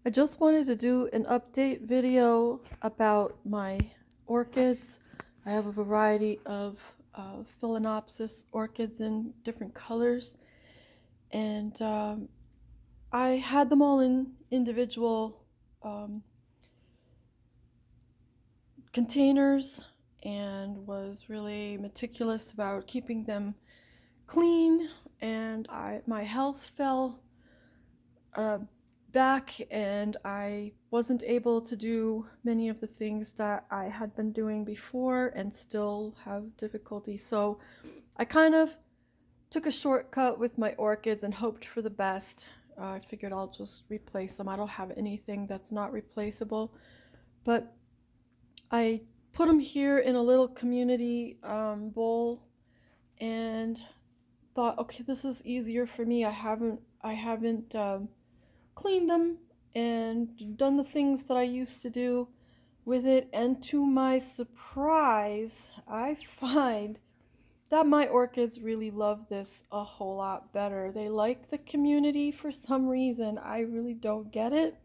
I just wanted to do an update video about my orchids. I have a variety of phalaenopsis orchids in different colors, and I had them all in individual um, containers and was really meticulous about keeping them clean, and my health fell uh, back, and I wasn't able to do many of the things that I had been doing before and still have difficulty. So I kind of took a shortcut with my orchids and hoped for the best. I figured I'll just replace them. I don't have anything that's not replaceable, but I put them here in a little community bowl and thought, okay, this is easier for me. I haven't cleaned them and done the things that I used to do with it. And to my surprise, I find that my orchids really love this a whole lot better. They like the community for some reason. I really don't get it,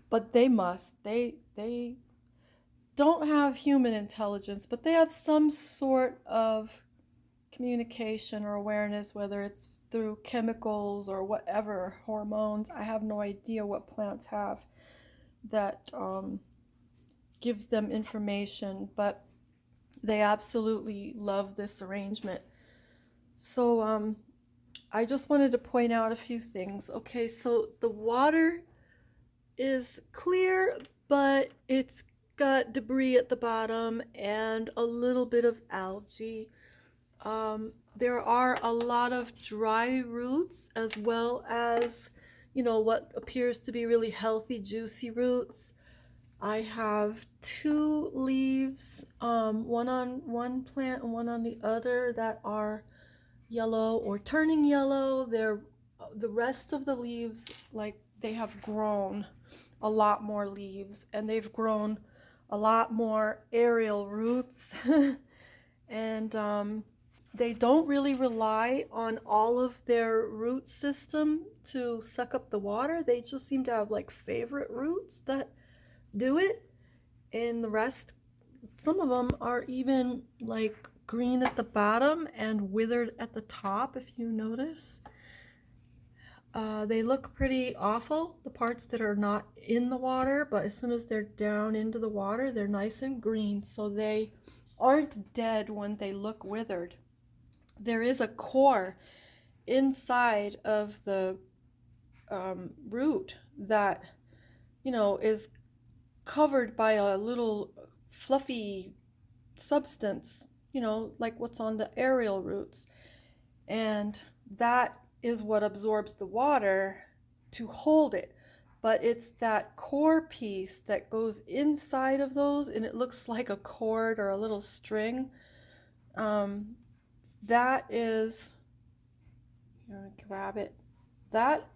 but they must. They don't have human intelligence, but they have some sort of communication or awareness, whether it's through chemicals or whatever, hormones. I have no idea what plants have that gives them information, but they absolutely love this arrangement. So I just wanted to point out a few things. Okay, so the water is clear, but it's got debris at the bottom and a little bit of algae. There are a lot of dry roots as well as, what appears to be really healthy, juicy roots. I have two leaves, one on one plant and one on the other, that are yellow or turning yellow. The rest of the leaves, like, they have grown a lot more leaves, and they've grown a lot more aerial roots. And they don't really rely on all of their root system to suck up the water. They just seem to have like favorite roots that do it. And the rest, some of them are even like green at the bottom and withered at the top, if you notice. They look pretty awful, the parts that are not in the water, but as soon as they're down into the water, they're nice and green. So they aren't dead when they look withered. There is a core inside of the root that, is covered by a little fluffy substance, like what's on the aerial roots. And that is what absorbs the water to hold it. But it's that core piece that goes inside of those, and it looks like a cord or a little string. That is, grab it.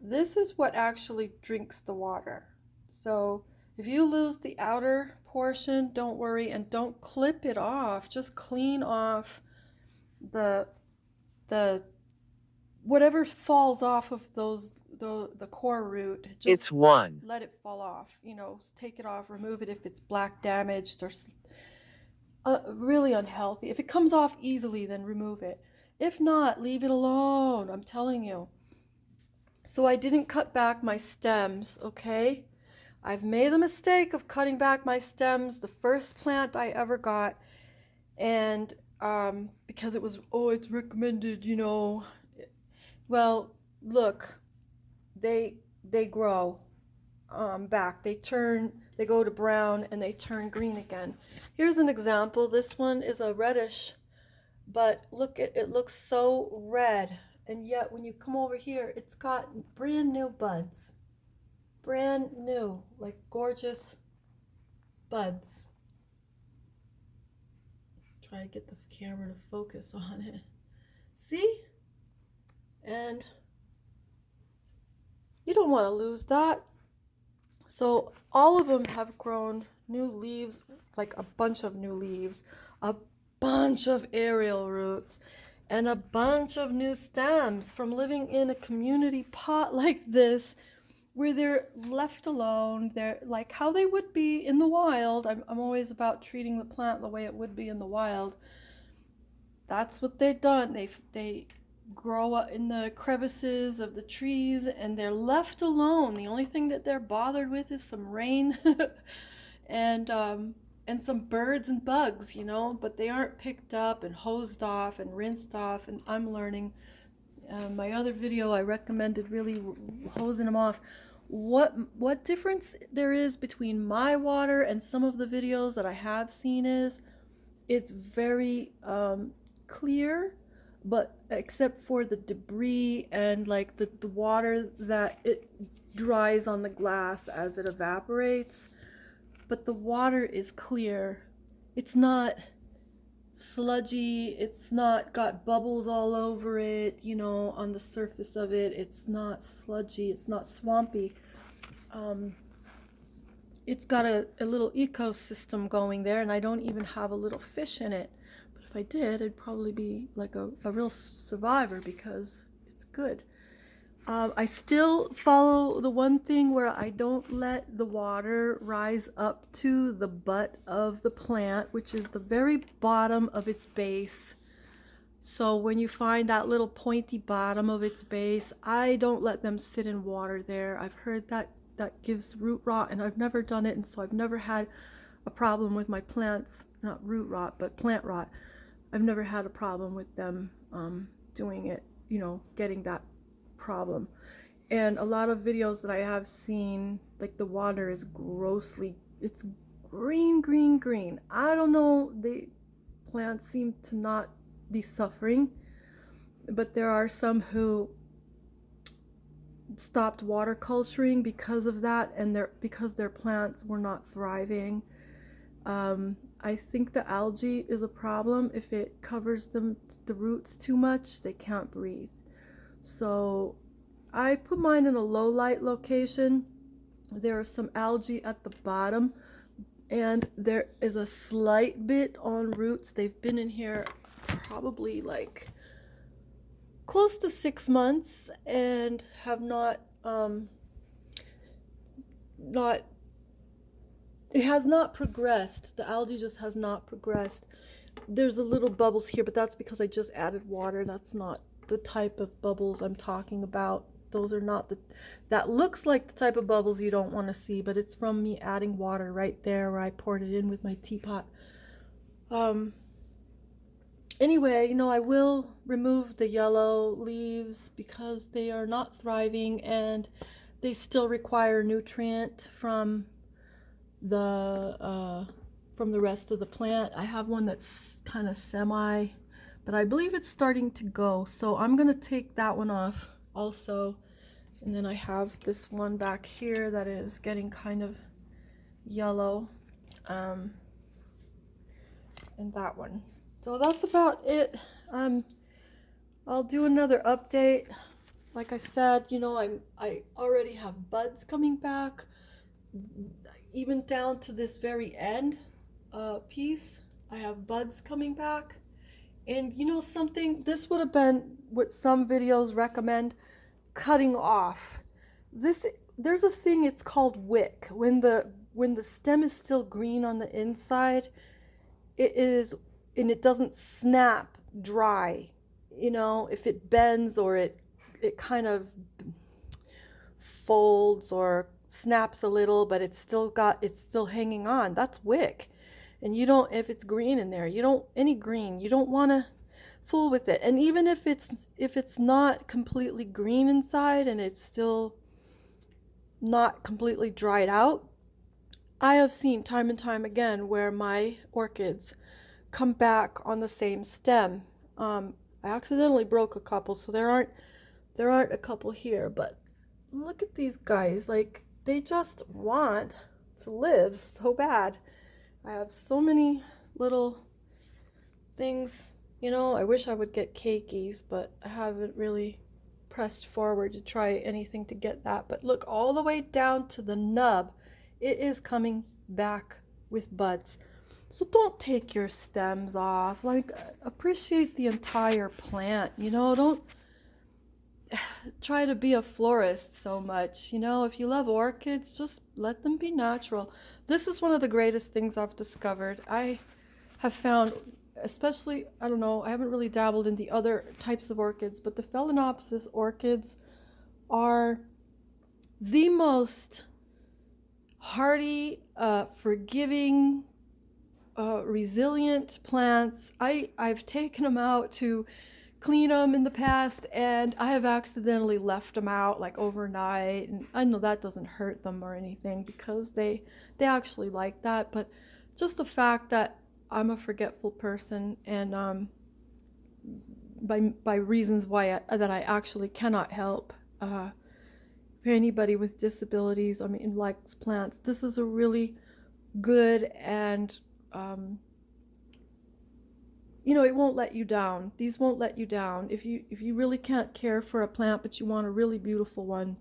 This is what actually drinks the water. So if you lose the outer portion, don't worry, and don't clip it off. Just clean off the the whatever falls off of the core root. Just It's one. let it fall off. Take it off, remove it if it's black damaged or really unhealthy. If it comes off easily, then remove it. If not, leave it alone. I'm telling you. So I didn't cut back my stems, okay? I've made the mistake of cutting back my stems the first plant I ever got, and because it was, oh, it's recommended, Well, look, they grow back. They go to brown and they turn green again. Here's an example. This one is a reddish, but look, it looks so red, and yet when you come over here, it's got brand new buds. Brand new, like gorgeous buds. Try to get the camera to focus on it. See? And you don't want to lose that. So all of them have grown new leaves, like a bunch of new leaves, a bunch of aerial roots, and a bunch of new stems from living in a community pot like this where they're left alone. They're like how they would be in the wild. I'm always about treating the plant the way it would be in the wild. That's what they've done. They grow up in the crevices of the trees and they're left alone. The only thing that they're bothered with is some rain and some birds and bugs, you know, but they aren't picked up and hosed off and rinsed off. And I'm learning. My other video, I recommended really hosing them off. What difference there is between my water and some of the videos that I have seen is it's very clear, but except for the debris and like the water that it dries on the glass as it evaporates, but the water is clear. It's not sludgy, it's not got bubbles all over it, you know, on the surface of it. It's not sludgy, it's not swampy. It's got a little ecosystem going there, and I don't even have a little fish in it. But if I did, it'd probably be like a real survivor because it's good. I still follow the one thing where I don't let the water rise up to the butt of the plant, which is the very bottom of its base. So when you find that little pointy bottom of its base, I don't let them sit in water there. I've heard that gives root rot, and I've never done it, and so I've never had a problem with my plants. Not root rot, but plant rot. I've never had a problem with them doing it, you know, getting that problem. And a lot of videos that I have seen, like the water is it's green. I don't know, the plants seem to not be suffering, but there are some who stopped water culturing because of that, and because their plants were not thriving. I think the algae is a problem. If it covers the roots too much, they can't breathe. So I put mine in a low light location. There are some algae at the bottom, and there is a slight bit on roots. They've been in here probably like close to 6 months and have it has not progressed. The algae just has not progressed. There's a little bubbles here, but that's because I just added water. That's not the type of bubbles I'm talking about. Those are not that looks like the type of bubbles you don't want to see, but it's from me adding water right there where I poured it in with my teapot. Anyway, you know, I will remove the yellow leaves because they are not thriving and they still require nutrient from the rest of the plant. I have one that's kind of semi, but I believe it's starting to go, so I'm gonna take that one off also. And then I have this one back here that is getting kind of yellow, and that one. So that's about it. I'll do another update. Like I said, you know, I already have buds coming back, even down to this very end piece. I have buds coming back. And you know something, this would have been what some videos recommend, cutting off. There's a thing, it's called wick. When the stem is still green on the inside, and it doesn't snap dry. You know, if it bends or it kind of folds or snaps a little, but it's still hanging on. That's wick. And you don't, if it's green in there, you don't want to fool with it. And even if it's not completely green inside and it's still not completely dried out, I have seen time and time again where my orchids come back on the same stem. I accidentally broke a couple, so there aren't a couple here, but look at these guys. Like, they just want to live so bad. I have so many little things, you know. I wish I would get keikis, but I haven't really pressed forward to try anything to get that. But look, all the way down to the nub, it is coming back with buds. So don't take your stems off. Like, appreciate the entire plant, you know. Don't, try to be a florist so much. You know, if you love orchids, just let them be natural. This is one of the greatest things I've discovered. I have found, especially, I don't know, I haven't really dabbled in the other types of orchids, but the phalaenopsis orchids are the most hardy, forgiving, resilient plants. I've taken them out to clean them in the past, and I have accidentally left them out like overnight, and I know that doesn't hurt them or anything because they actually like that, but just the fact that I'm a forgetful person, and by reasons why that I actually cannot help. For anybody with disabilities, I mean, likes plants, this is a really good, and you know, it won't let you down. These won't let you down. If you really can't care for a plant, but you want a really beautiful one,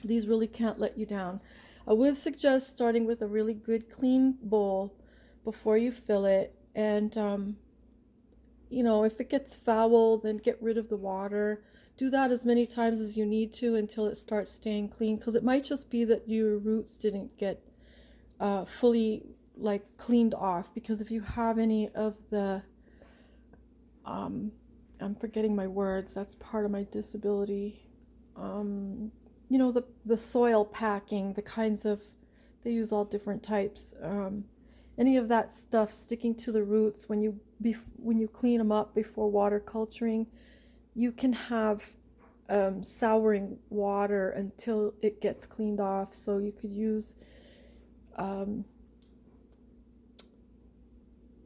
these really can't let you down. I would suggest starting with a really good clean bowl before you fill it, and you know, if it gets foul, then get rid of the water. Do that as many times as you need to until it starts staying clean, because it might just be that your roots didn't get fully like cleaned off. Because if you have any of the I'm forgetting my words, that's part of my disability, you know, the soil packing, the kinds of, they use all different types, any of that stuff sticking to the roots when you clean them up before water culturing, you can have souring water until it gets cleaned off. So you could use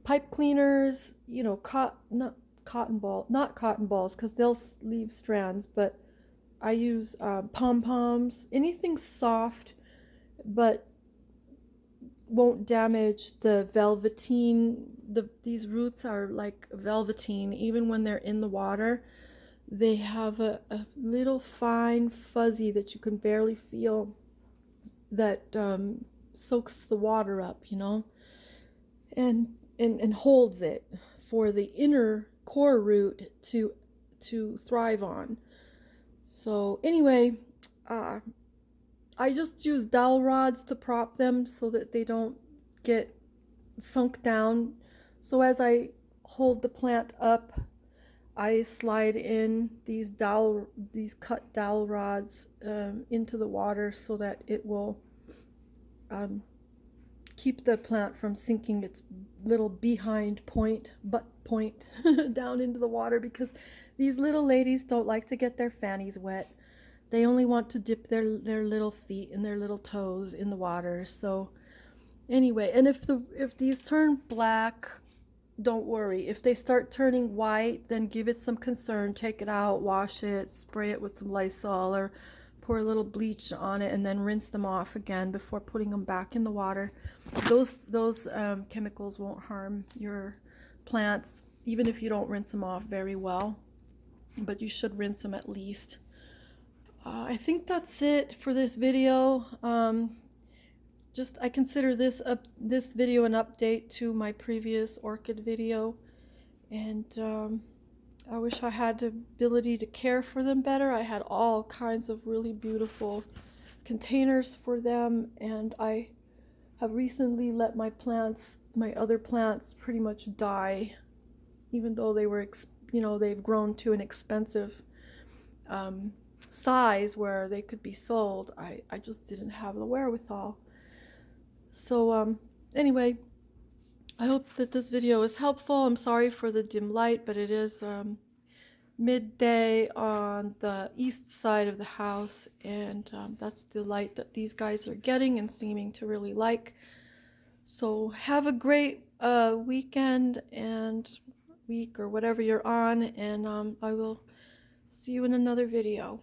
pipe cleaners, you know, not cotton balls, because they'll leave strands, but I use pom-poms, anything soft but won't damage the velveteen. These roots are like velveteen. Even when they're in the water, they have a little fine fuzzy that you can barely feel, that soaks the water up, you know, and holds it for the inner core root to thrive on. So anyway, I just use dowel rods to prop them so that they don't get sunk down. So as I hold the plant up, I slide in these cut dowel rods into the water so that it will keep the plant from sinking its little butt point down into the water, because these little ladies don't like to get their fannies wet. They only want to dip their little feet and their little toes in the water. So anyway, and if these turn black, don't worry. If they start turning white, then give it some concern. Take it out, wash it, spray it with some Lysol, or pour a little bleach on it, and then rinse them off again before putting them back in the water. Those chemicals won't harm your plants, even if you don't rinse them off very well, but you should rinse them at least. I think that's it for this video. I consider this video an update to my previous orchid video, and I wish I had the ability to care for them better. I had all kinds of really beautiful containers for them, and I have recently let my other plants pretty much die, even though they were, they've grown to an expensive size where they could be sold. I just didn't have the wherewithal. So anyway, I hope that this video is helpful. I'm sorry for the dim light, but it is midday on the east side of the house, and that's the light that these guys are getting and seeming to really like. So have a great weekend and week, or whatever you're on, and I will see you in another video.